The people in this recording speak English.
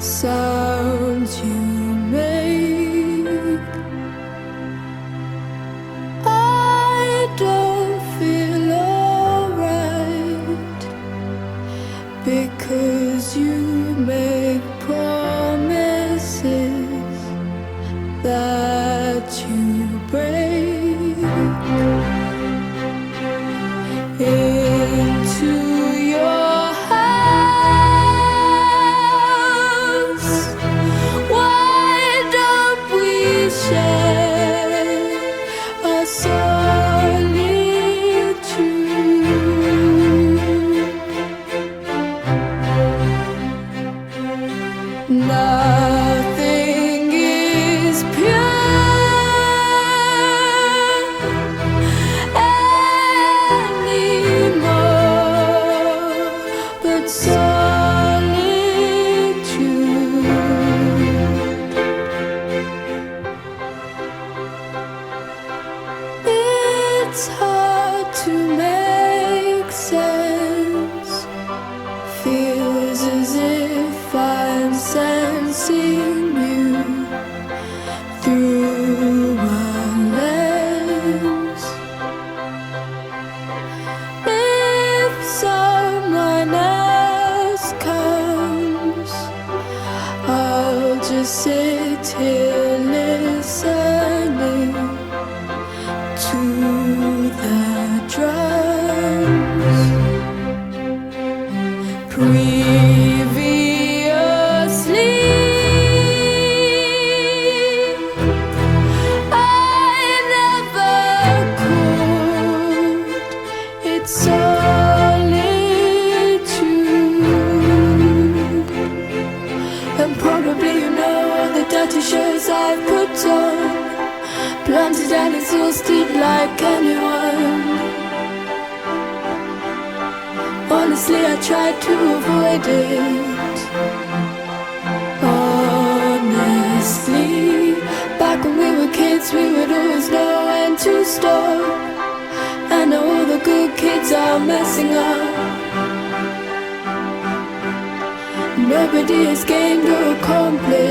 sounds you make. I don't feel alright because you make promises that you break. Into your house, why don't we share a solitude? Nothing is pure anymore but solitude. It's hard to make sense. Feels as if I'm sensing you through a lens. If someone else comes, I'll just sit here listening to the drums. Previously, I never could. It's solitude. And probably you know all the dirty shirts I've put on, blunted and exhausted like anyone. Honestly, I tried to avoid it. Honestly, back when we were kids, we would always know when to stop. And all the good kids are messing up. Nobody has gained or accomplished